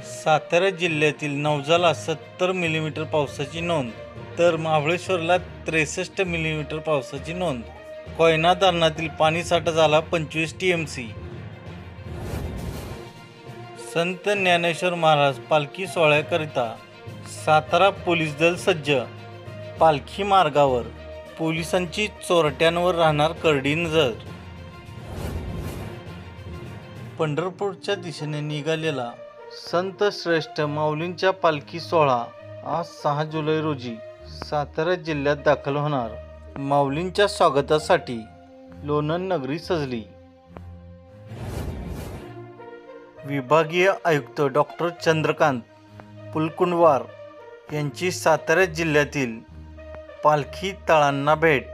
सातारा जिल्ह्यातील नवजाला 70 मिलीमीटर पावसाची नोंद, तर महाबळेश्वरला 63 मिलीमीटर पावसाची नोंद. कोयना धरणातील पाणीसाठा झाला 25 TMC. संत ज्ञानेश्वर महाराज पालखी सोहळ्याकरिता सातारा पोलीस दल सज्ज. पालखी मार्गावर पोलिसांची चोरट्यांवर राहणार करडी नजर. पंढरपूरच्या दिशेने निघालेला संत श्रेष्ठ माऊलींच्या पालखी सोहळा आज 6 जुलै रोजी सातारा जिल्ह्यात दाखल होणार. माऊलींच्या स्वागतासाठी लोणंद नगरी सजली. विभागीय आयुक्त डॉक्टर चंद्रकांत पुलकुंडवार यांची सातारा जिल्ह्यातील पालखी तळांना भेट.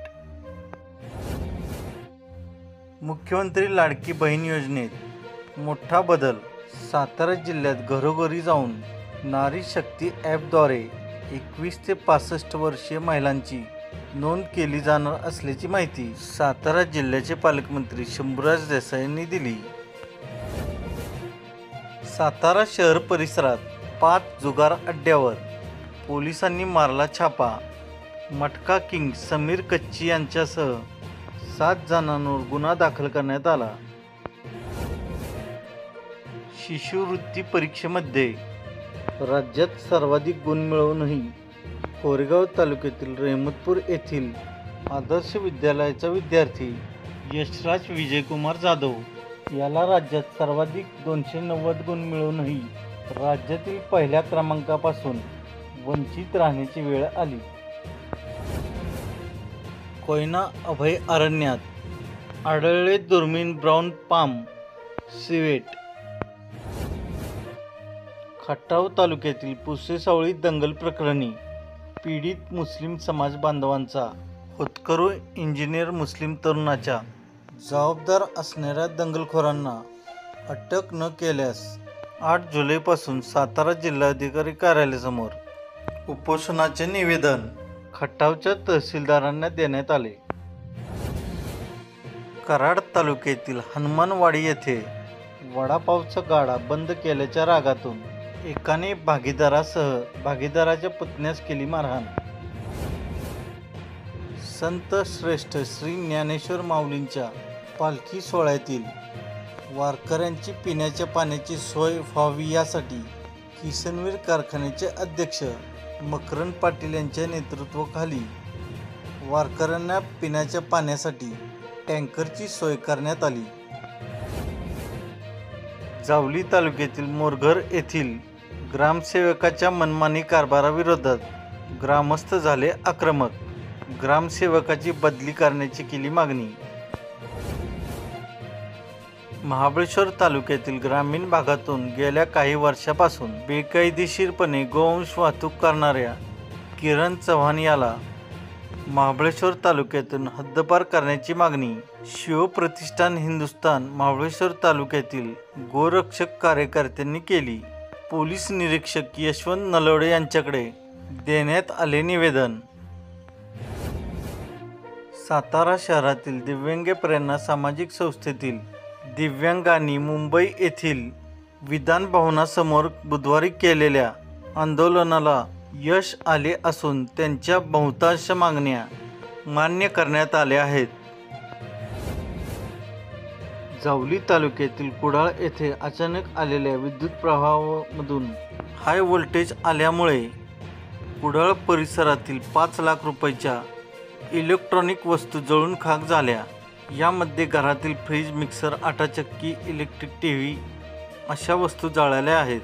मुख्यमंत्री लाडकी बहीण योजनेत मोठा बदल. सातारा जिल्ह्यात घरोघरी जाऊन नारी शक्ती ॲपद्वारे 21 ते 65 वर्षीय महिलांची नोंद केली जाणार असल्याची माहिती सातारा जिल्ह्याचे पालकमंत्री शंभूराज देसाई यांनी दिली. सातारा शहर परिसरात 5 जुगार अड्ड्यावर पोलिसांनी मारला छापा. मटका किंग समीर कच्ची यांच्यासह 7 जणांवर गुन्हा दाखल करण्यात आला. शिष्यवृत्ती परीक्षेमध्ये राज्यात सर्वाधिक गुण मिळवूनही कोरेगाव तालुक्यातील रहमतपूर येथील आदर्श विद्यालयाचा विद्यार्थी यशराज विजयकुमार जाधव याला राज्यात सर्वाधिक 290 गुण मिळवूनही राज्यातील पहिल्या क्रमांकापासून वंचित राहण्याची वेळ आली. कोयना अभय अरण्यात आढळले दुर्मिळ ब्राऊन पाम सिवेट. खटाव तालुक्यातील पुसेसावळी दंगल प्रकरणी पीडित मुस्लिम समाज बांधवांचा होतकरू इंजिनियर मुस्लिम तरुणाच्या जबाबदार असणाऱ्या दंगलखोरांना अटक न केल्यास 8 जुलैपासून सातारा जिल्हाधिकारी कार्यालयासमोर उपोषणाचे निवेदन खटावच्या तहसीलदारांना देण्यात आले. कराड तालुक्यातील हनुमानवाडी येथे वडापावचा गाडा बंद केल्याच्या रागातून एकाने भागीदारासह भागीदाराच्या पुतण्यास केली मारहाण. संत श्रेष्ठ श्री ज्ञानेश्वर माऊलींच्या पालखी सोहळ्यातील वारकऱ्यांची पिण्याच्या पाण्याची सोय व्हावी यासाठी किसनवीर कारखान्याचे अध्यक्ष मकरंद पाटील यांच्या नेतृत्वाखाली वारकऱ्यांना पिण्याच्या पाण्यासाठी टँकरची सोय करण्यात आली. जावली तालुक्यातील मोरघर येथील ग्रामसेवकाच्या मनमानी कारभाराविरोधात ग्रामस्थ झाले आक्रमक. ग्रामसेवकाची बदली करण्याची केली मागणी. महाबळेश्वर तालुक्यातील ग्रामीण भागातून गेल्या काही वर्षापासून बेकायदेशीरपणे गोवंश वाहतूक करणाऱ्या किरण चव्हाण याला महाबळेश्वर तालुक्यातून हद्दपार करण्याची मागणी शिवप्रतिष्ठान हिंदुस्थान महाबळेश्वर तालुक्यातील गोरक्षक कार्यकर्त्यांनी केली. पोलीस निरीक्षक यशवंत नलवडे यांच्याकडे देण्यात आले निवेदन. सातारा शहरातील दिव्यांग प्रेरणा सामाजिक संस्थेतील दिव्यांगांनी मुंबई येथील विधान भवनासमोर बुधवारी केलेल्या आंदोलनाला यश आले असून त्यांच्या बहुतांश मागण्या मान्य करण्यात आल्या आहेत. जावली तालुक्यातील कुडाळ येथे अचानक आलेल्या विद्युत प्रवाहामधून हाय व्होल्टेज आल्यामुळे कुडाळ परिसरातील 5 लाख रुपयाच्या इलेक्ट्रॉनिक वस्तू जळून खाक झाल्या. यामध्ये घरातील फ्रीज, मिक्सर, आटा चक्की, इलेक्ट्रिक TV अशा वस्तू जळाल्या आहेत.